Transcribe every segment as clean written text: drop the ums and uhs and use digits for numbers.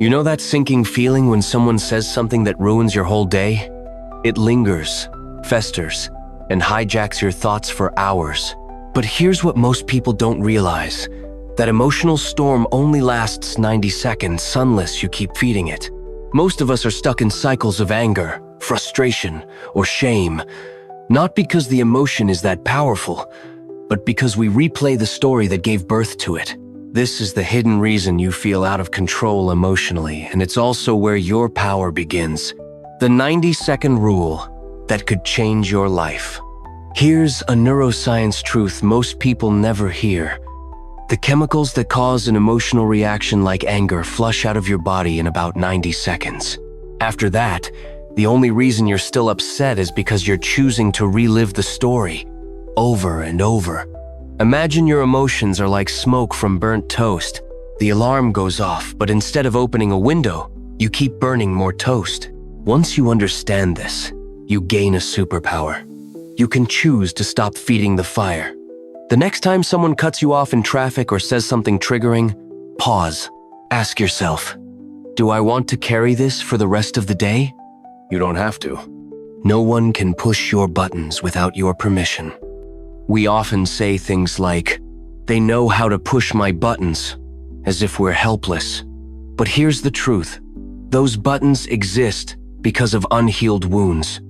You know that sinking feeling when someone says something that ruins your whole day? It lingers, festers, and hijacks your thoughts for hours. But here's what most people don't realize. That emotional storm only lasts 90 seconds unless you keep feeding it. Most of us are stuck in cycles of anger, frustration, or shame, not because the emotion is that powerful, but because we replay the story that gave birth to it. This is the hidden reason you feel out of control emotionally, and it's also where your power begins. The 90-second rule that could change your life. Here's a neuroscience truth most people never hear. The chemicals that cause an emotional reaction like anger flush out of your body in about 90 seconds. After that, the only reason you're still upset is because you're choosing to relive the story over and over. Imagine your emotions are like smoke from burnt toast. The alarm goes off, but instead of opening a window, you keep burning more toast. Once you understand this, you gain a superpower. You can choose to stop feeding the fire. The next time someone cuts you off in traffic or says something triggering, pause. Ask yourself, do I want to carry this for the rest of the day? You don't have to. No one can push your buttons without your permission. We often say things like, they know how to push my buttons, as if we're helpless. But here's the truth. Those buttons exist because of unhealed wounds.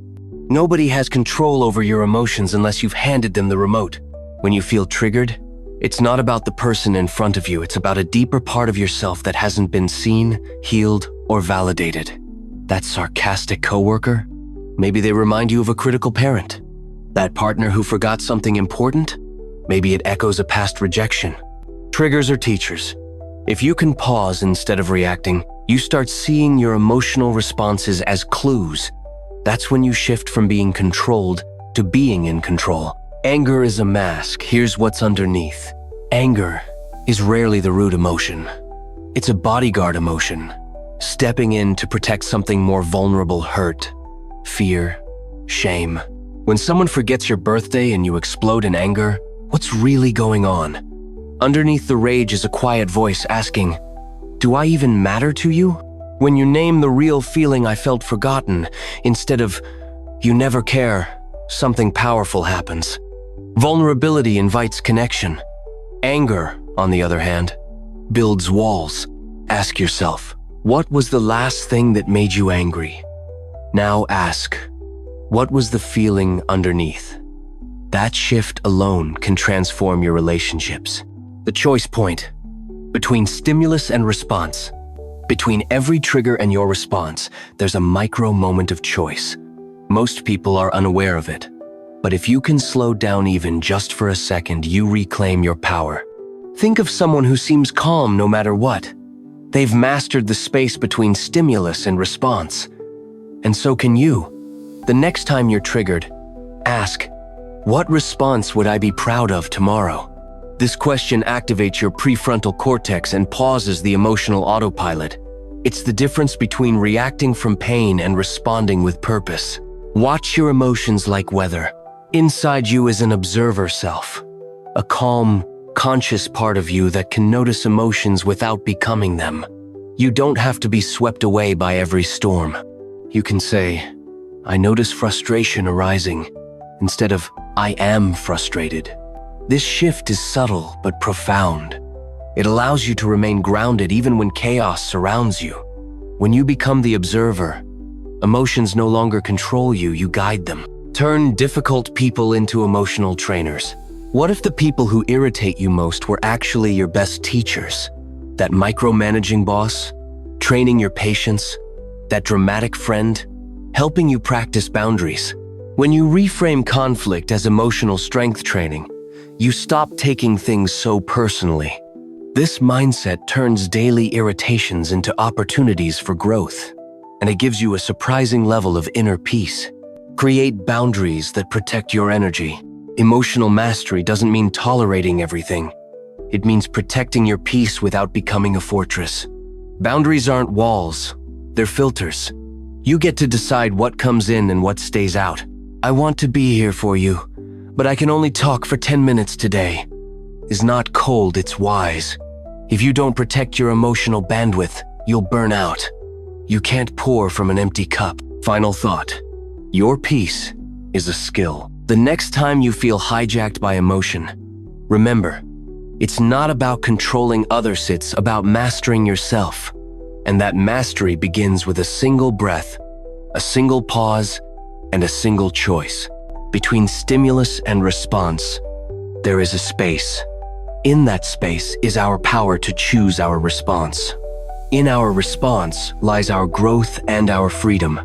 Nobody has control over your emotions unless you've handed them the remote. When you feel triggered, it's not about the person in front of you, it's about a deeper part of yourself that hasn't been seen, healed, or validated. That sarcastic coworker? Maybe they remind you of a critical parent. That partner who forgot something important? Maybe it echoes a past rejection. Triggers are teachers. If you can pause instead of reacting, you start seeing your emotional responses as clues. That's when you shift from being controlled to being in control. Anger is a mask. Here's what's underneath. Anger is rarely the root emotion. It's a bodyguard emotion, stepping in to protect something more vulnerable: hurt, fear, shame. When someone forgets your birthday and you explode in anger, what's really going on? Underneath the rage is a quiet voice asking, do I even matter to you? When you name the real feeling, I felt forgotten, instead of, you never care, something powerful happens. Vulnerability invites connection. Anger, on the other hand, builds walls. Ask yourself, what was the last thing that made you angry? Now ask, what was the feeling underneath? That shift alone can transform your relationships. The choice point between stimulus and response. Between every trigger and your response, there's a micro moment of choice. Most people are unaware of it. But if you can slow down even just for a second, you reclaim your power. Think of someone who seems calm no matter what. They've mastered the space between stimulus and response. And so can you. The next time you're triggered, ask, what response would I be proud of tomorrow? This question activates your prefrontal cortex and pauses the emotional autopilot. It's the difference between reacting from pain and responding with purpose. Watch your emotions like weather. Inside you is an observer self, a calm, conscious part of you that can notice emotions without becoming them. You don't have to be swept away by every storm. You can say, I notice frustration arising, instead of, I am frustrated. This shift is subtle but profound. It allows you to remain grounded even when chaos surrounds you. When you become the observer, emotions no longer control you, you guide them. Turn difficult people into emotional trainers. What if the people who irritate you most were actually your best teachers? That micromanaging boss, training your patience, that dramatic friend, helping you practice boundaries. When you reframe conflict as emotional strength training, you stop taking things so personally. This mindset turns daily irritations into opportunities for growth, and it gives you a surprising level of inner peace. Create boundaries that protect your energy. Emotional mastery doesn't mean tolerating everything. It means protecting your peace without becoming a fortress. Boundaries aren't walls, they're filters. You get to decide what comes in and what stays out. I want to be here for you, but I can only talk for 10 minutes today. Is not cold, it's wise. If you don't protect your emotional bandwidth, you'll burn out. You can't pour from an empty cup. Final thought. Your peace is a skill. The next time you feel hijacked by emotion, remember, it's not about controlling others, it's about mastering yourself. And that mastery begins with a single breath, a single pause, and a single choice. Between stimulus and response, there is a space. In that space is our power to choose our response. In our response lies our growth and our freedom.